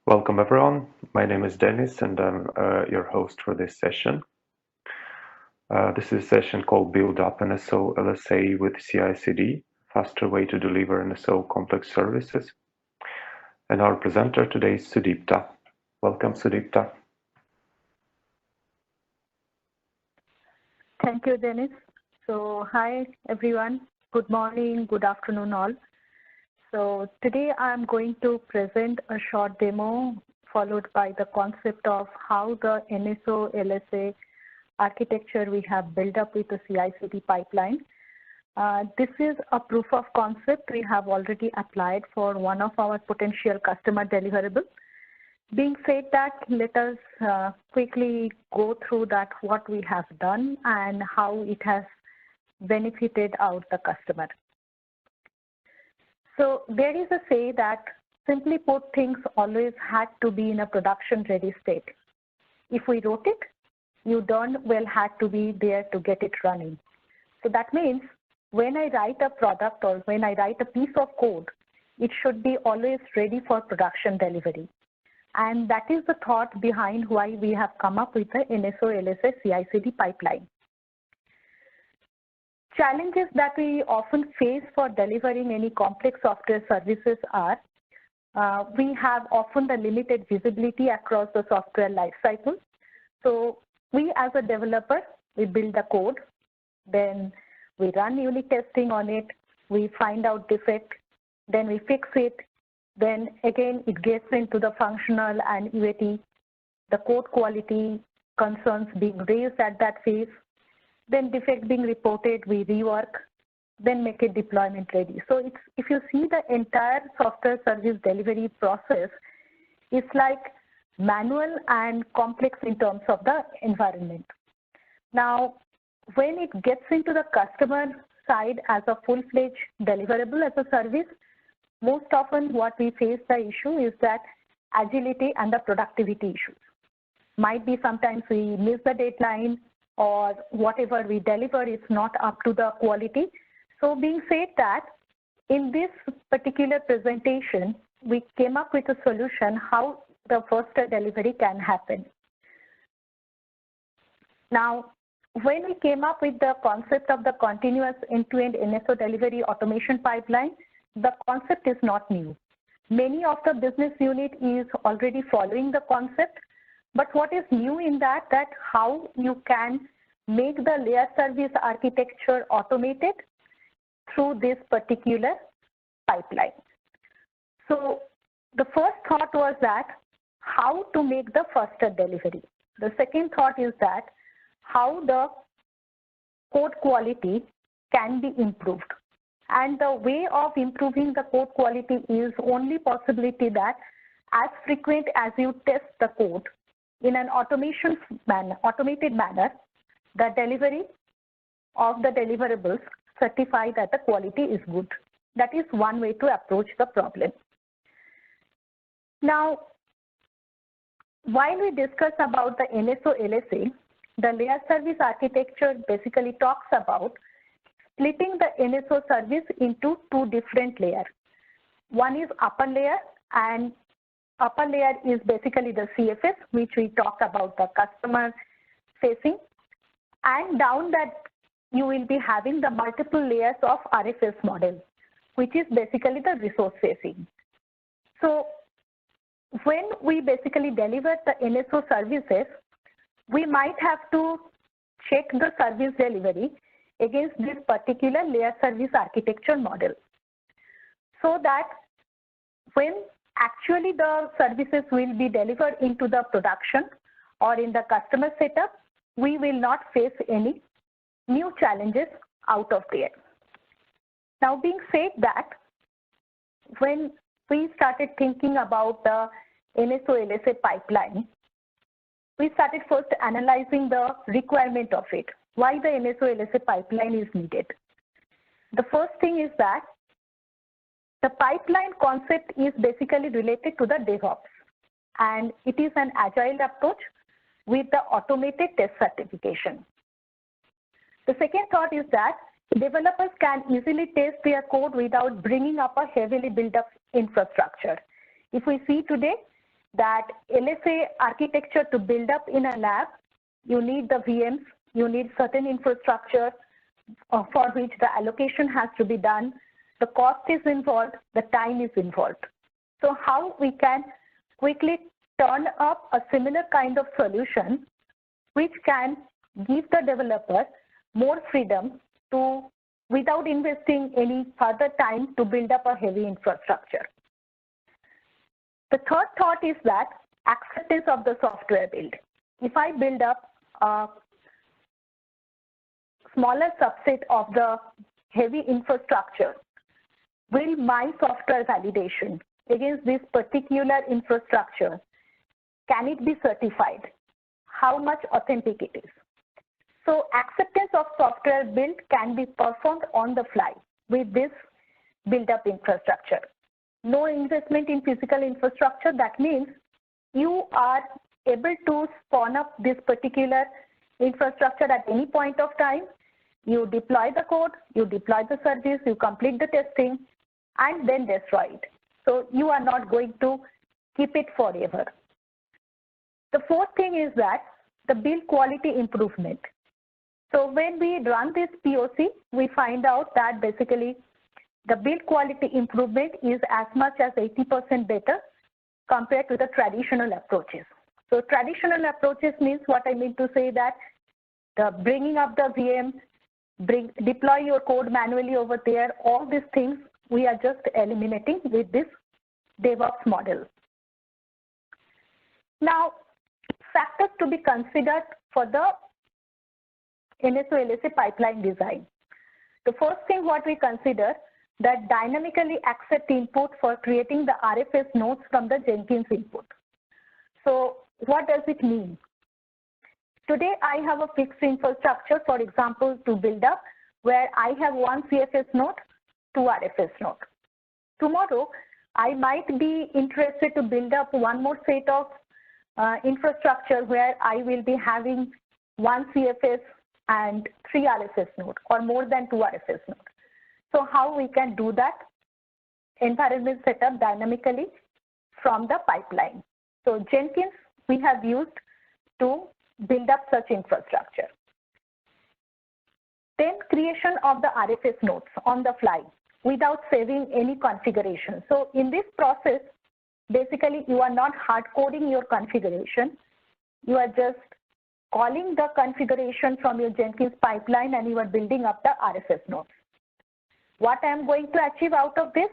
Welcome everyone. My name is Dennis and I'm your host for this session. This is a session called Build Up NSO LSA with CI/CD, faster way to deliver NSO complex services. And our presenter today is Sudipta. Welcome, Sudipta. Thank you, Dennis. So, hi everyone. Good morning, good afternoon, all. So, today I'm going to present a short demo followed by the concept of how the NSO LSA architecture we have built up with the CI/CD pipeline. This is a proof of concept we have already applied for one of our potential customer deliverables. Being said that, let us quickly go through that what we have done and how it has benefited out the customer. So there is a say that simply put, things always had to be in a production ready state. If we wrote it, you darn well had to be there to get it running. So that means when I write a product or when I write a piece of code, it should be always ready for production delivery. And that is the thought behind why we have come up with the NSO LSA CI/CD pipeline. Challenges that we often face for delivering any complex software services are, we have often the limited visibility across the software lifecycle. So we as a developer, we build the code, then we run unit testing on it, we find out defect, then we fix it, then again it gets into the functional and UAT, the code quality concerns being raised at that phase, then defect being reported, we rework, then make it deployment ready. So if you see the entire software service delivery process, it's like manual and complex in terms of the environment. Now, when it gets into the customer side as a full-fledged deliverable as a service, most often what we face the issue is that agility and the productivity issues. Might be sometimes we miss the deadline or whatever we deliver is not up to the quality. So being said that, in this particular presentation, we came up with a solution how the faster delivery can happen. Now, when we came up with the concept of the continuous end-to-end NSO delivery automation pipeline, the concept is not new. Many of the business unit is already following the concept, but what is new in that how you can make the layer service architecture automated through this particular pipeline. So the first thought was that how to make the faster delivery. The second thought is that how the code quality can be improved. And the way of improving the code quality is only possibility that as frequent as you test the code in an automated manner, the delivery of the deliverables certify that the quality is good. That is one way to approach the problem. Now, while we discuss about the NSO LSA, the layer service architecture basically talks about splitting the NSO service into two different layers. One is upper layer, and upper layer is basically the CFS, which we talk about the customer facing, and down that you will be having the multiple layers of RFS model, which is basically the resource facing. So when we basically deliver the NSO services, we might have to check the service delivery against this particular layer service architecture model, so that when actually the services will be delivered into the production or in the customer setup, we will not face any new challenges out of there. Now, being said that, when we started thinking about the NSO LSA pipeline, we started first analyzing the requirement of it, why the NSO LSA pipeline is needed. The first thing is that the pipeline concept is basically related to the DevOps, and it is an agile approach with the automated test certification. The second thought is that developers can easily test their code without bringing up a heavily built up infrastructure. If we see today, that LSA architecture to build up in a lab, you need the VMs, you need certain infrastructure for which the allocation has to be done, the cost is involved, the time is involved. So how we can quickly turn up a similar kind of solution which can give the developer more freedom to, without investing any further time to build up a heavy infrastructure. The third thought is that acceptance of the software build. If I build up a smaller subset of the heavy infrastructure, will my software validation against this particular infrastructure, can it be certified? How much authentic it is? So acceptance of software build can be performed on the fly with this build-up infrastructure. No investment in physical infrastructure, that means you are able to spawn up this particular infrastructure at any point of time. You deploy the code, you deploy the service, you complete the testing, and then destroy it. So you are not going to keep it forever. The fourth thing is that the build quality improvement. So when we run this POC, we find out that basically the build quality improvement is as much as 80% better compared to the traditional approaches. So traditional approaches means, what I mean to say, that the bringing up the VM, deploy your code manually over there, all these things we are just eliminating with this DevOps model. Now, factors to be considered for the NSO-LSA pipeline design. The first thing what we consider, that dynamically accept input for creating the RFS nodes from the Jenkins input. So what does it mean? Today I have a fixed infrastructure, for example, to build up, where I have one CFS node, two RFS node. Tomorrow I might be interested to build up one more set of infrastructure where I will be having one CFS and three RFS nodes, or more than two RFS nodes. So how we can do that? Environment setup dynamically from the pipeline. So Jenkins we have used to build up such infrastructure. Then creation of the RFS nodes on the fly without saving any configuration. So in this process, basically you are not hard coding your configuration. You are just calling the configuration from your Jenkins pipeline and you are building up the RFS nodes. What I am going to achieve out of this?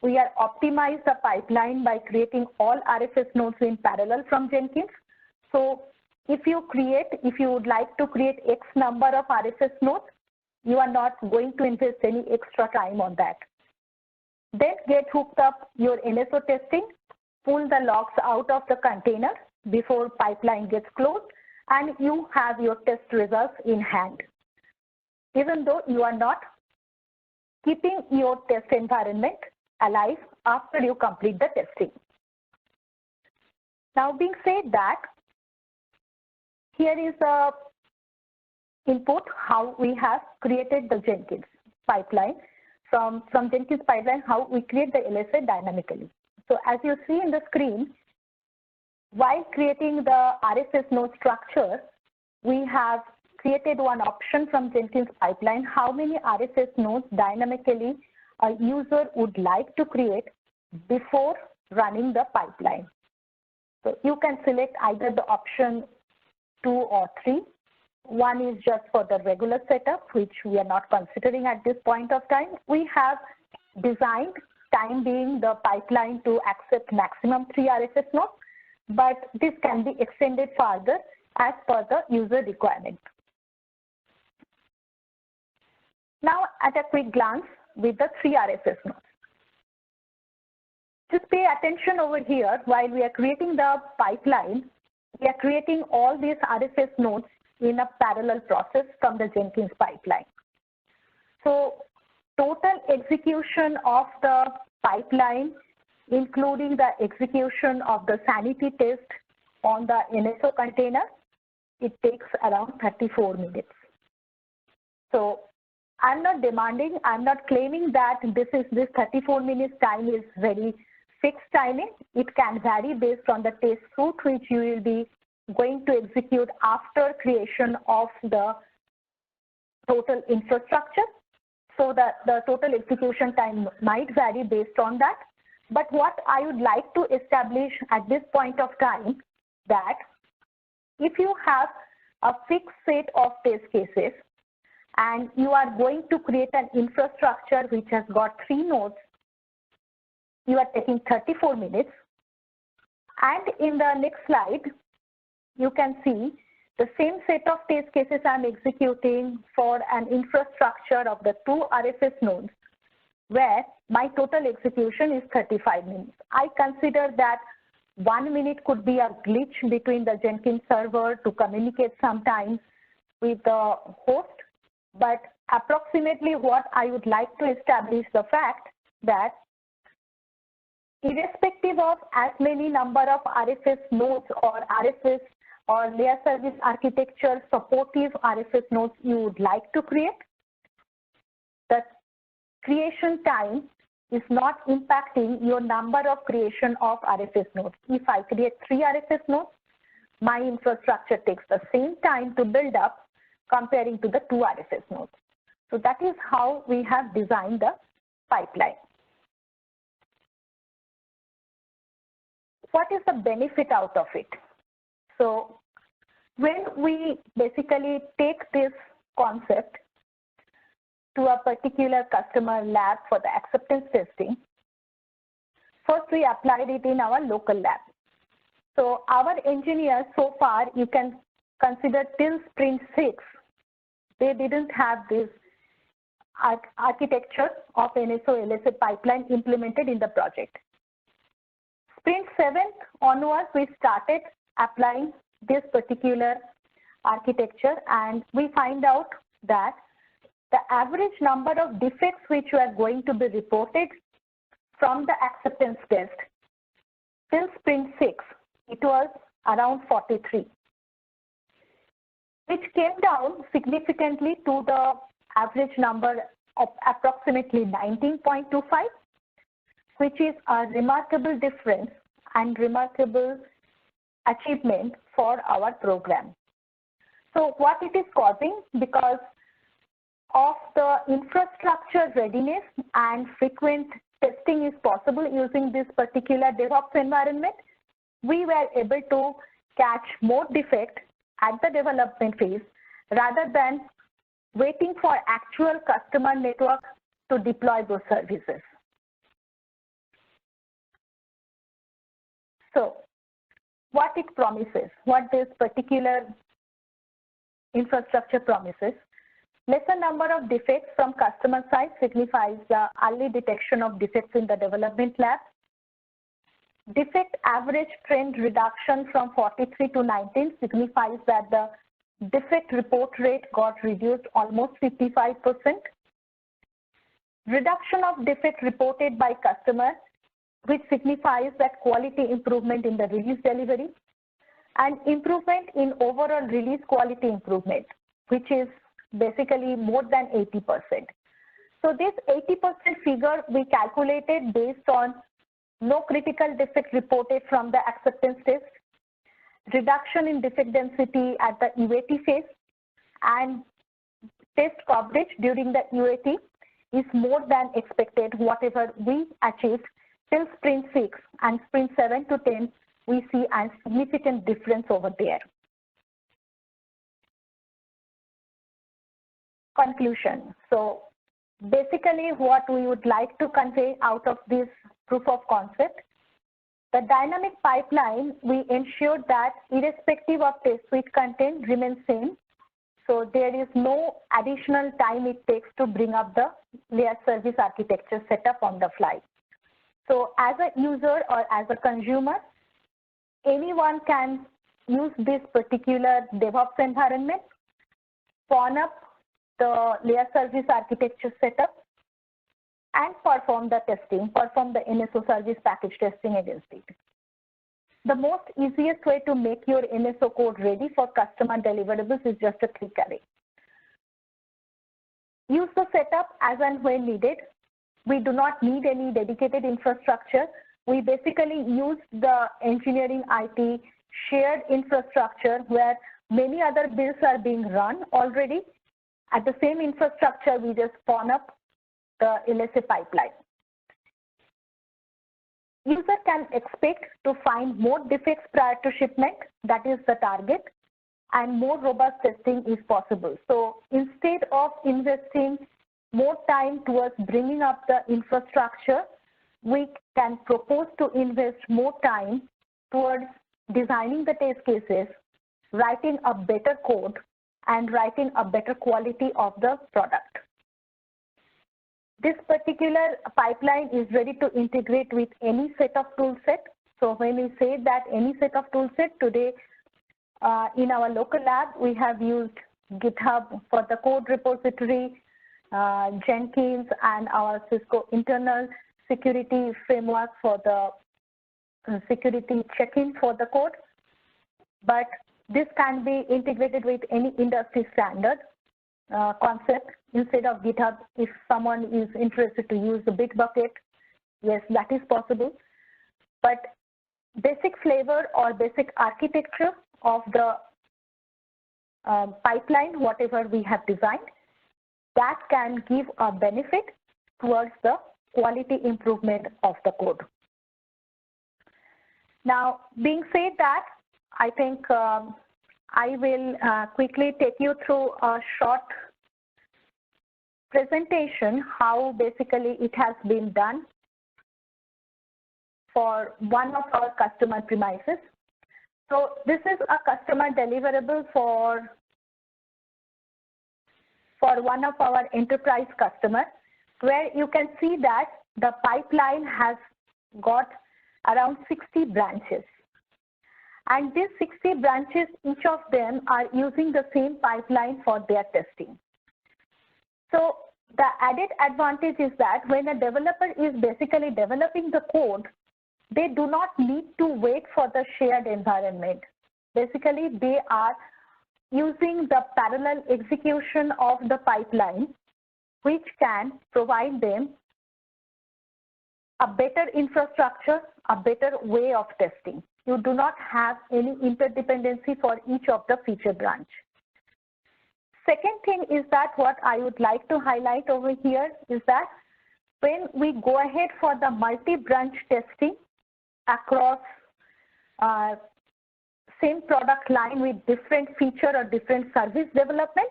We are optimize the pipeline by creating all RFS nodes in parallel from Jenkins. So if you would like to create X number of RFS nodes, you are not going to invest any extra time on that. Then get hooked up your NSO testing, pull the logs out of the container before pipeline gets closed, and you have your test results in hand. Even though you are not keeping your test environment alive after you complete the testing. Now, being said that, here is the input how we have created the Jenkins pipeline. From Jenkins pipeline, how we create the LSA dynamically. So as you see in the screen, while creating the RFS node structure, we have created one option from Jenkins pipeline, how many RFS nodes dynamically a user would like to create before running the pipeline. So you can select either the option 2 or 3. One is just for the regular setup, which we are not considering at this point of time. We have designed time being the pipeline to accept maximum 3 RFS nodes, but this can be extended further as per the user requirement. Now, at a quick glance with the 3 RFS nodes. Just pay attention over here. While we are creating the pipeline, we are creating all these RFS nodes in a parallel process from the Jenkins pipeline. So total execution of the pipeline, including the execution of the sanity test on the NSO container, it takes around 34 minutes. So I'm not demanding, I'm not claiming that this 34 minutes time is very fixed timing. It can vary based on the test suite which you will be going to execute after creation of the total infrastructure. So that the total execution time might vary based on that. But what I would like to establish at this point of time, that if you have a fixed set of test cases and you are going to create an infrastructure which has got 3 nodes, you are taking 34 minutes. And in the next slide, you can see the same set of test cases I'm executing for an infrastructure of the 2 RFS nodes, where my total execution is 35 minutes. I consider that 1 minute could be a glitch between the Jenkins server to communicate sometimes with the host, but approximately what I would like to establish the fact that irrespective of as many number of RFS nodes or RFS or layer service architecture supportive RFS nodes you would like to create, the creation time is not impacting your number of creation of RFS nodes. If I create 3 RFS nodes, my infrastructure takes the same time to build up comparing to the 2 RFS nodes. So that is how we have designed the pipeline. What is the benefit out of it? So when we basically take this concept to a particular customer lab for the acceptance testing, first we applied it in our local lab. So our engineers so far, you can consider till sprint 6, they didn't have this architecture of NSO LSA pipeline implemented in the project. Sprint 7 onwards, we started applying this particular architecture, and we find out that the average number of defects which were going to be reported from the acceptance test till sprint 6, it was around 43, which came down significantly to the average number of approximately 19.25, which is a remarkable difference and remarkable achievement for our program. So what it is causing, because of the infrastructure readiness and frequent testing is possible using this particular DevOps environment, we were able to catch more defects at the development phase rather than waiting for actual customer network to deploy those services. So what it promises, what this particular infrastructure promises, lesser number of defects from customer side signifies the early detection of defects in the development lab. Defect average trend reduction from 43 to 19 signifies that the defect report rate got reduced almost 55%. Reduction of defect reported by customer, which signifies that quality improvement in the release delivery, and improvement in overall release quality improvement, which is basically more than 80%. So this 80% figure we calculated based on no critical defect reported from the acceptance test, reduction in defect density at the UAT phase, and test coverage during the UAT is more than expected, whatever we achieved till sprint 6, and sprint 7 to 10, we see a significant difference over there. Conclusion. So basically what we would like to convey out of this proof of concept, the dynamic pipeline, we ensured that irrespective of test suite content remains same. So there is no additional time it takes to bring up the layer service architecture setup on the fly. So as a user or as a consumer, anyone can use this particular DevOps environment, spawn up the layer service architecture setup, and perform the testing, perform the NSO service package testing against it. The most easiest way to make your NSO code ready for customer deliverables is just a click away. Use the setup as and when needed. We do not need any dedicated infrastructure. we basically use the engineering IT shared infrastructure where many other builds are being run already. At the same infrastructure, we just spawn up the LSA pipeline. User can expect to find more defects prior to shipment, that is the target, and more robust testing is possible. So instead of investing more time towards bringing up the infrastructure, we can propose to invest more time towards designing the test cases, writing a better code, and writing a better quality of the product. This particular pipeline is ready to integrate with any set of toolset. So when we say that any set of toolset, today in our local lab, we have used GitHub for the code repository, Jenkins, and our Cisco internal security framework for the security check-in for the code. But this can be integrated with any industry standard concept. Instead of GitHub, if someone is interested to use the Bitbucket, yes, that is possible. But basic flavor or basic architecture of the pipeline, whatever we have designed, that can give a benefit towards the quality improvement of the code. Now, being said that, I think I will quickly take you through a short presentation how basically it has been done for one of our customer premises. So this is a customer deliverable for one of our enterprise customers, where you can see that the pipeline has got around 60 branches. And these 60 branches, each of them are using the same pipeline for their testing. So the added advantage is that when a developer is basically developing the code, they do not need to wait for the shared environment. Basically, they are using the parallel execution of the pipeline, which can provide them a better infrastructure, a better way of testing. You do not have any interdependency for each of the feature branch. Second thing is that what I would like to highlight over here is that when we go ahead for the multi-branch testing across same product line with different feature or different service development,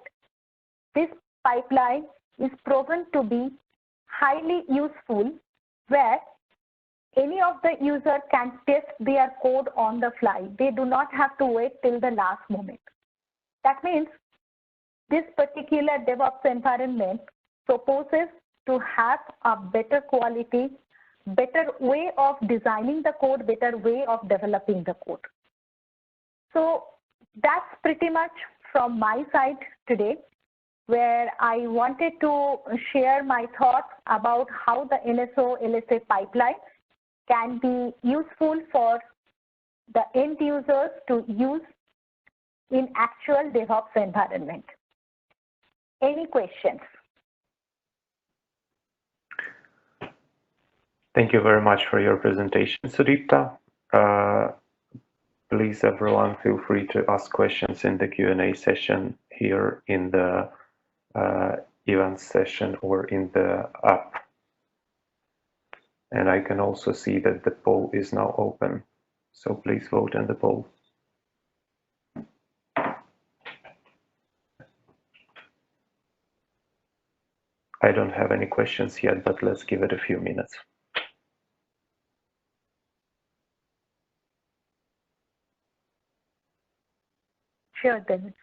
this pipeline is proven to be highly useful, where any of the user can test their code on the fly. They do not have to wait till the last moment. That means this particular DevOps environment proposes to have a better quality, better way of designing the code, better way of developing the code. So that's pretty much from my side today, where I wanted to share my thoughts about how the NSO-LSA pipeline can be useful for the end users to use in actual DevOps environment. Any questions? Thank you very much for your presentation, Sudipta. Please, everyone, feel free to ask questions in the Q&A session here in the event session or in the app. And I can also see that the poll is now open. So please vote in the poll. I don't have any questions yet, but let's give it a few minutes. Sure, Dennis.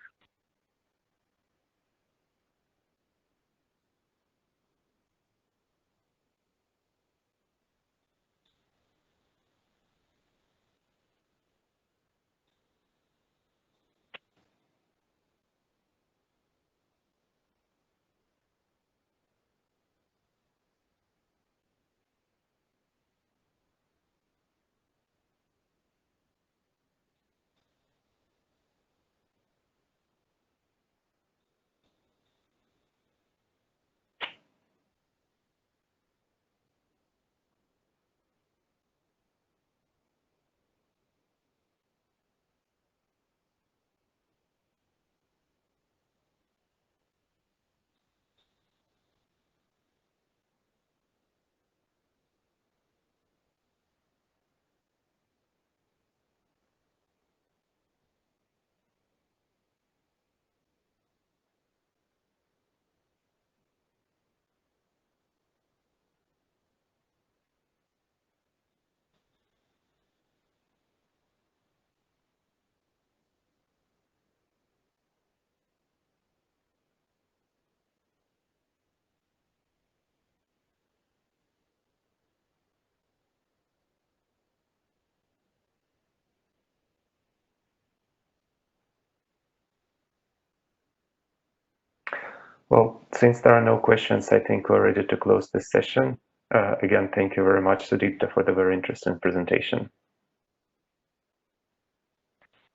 Well, since there are no questions, I think we're ready to close this session. Again, thank you very much, Sudipta, for the very interesting presentation.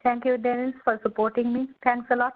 Thank you, Dennis, for supporting me. Thanks a lot.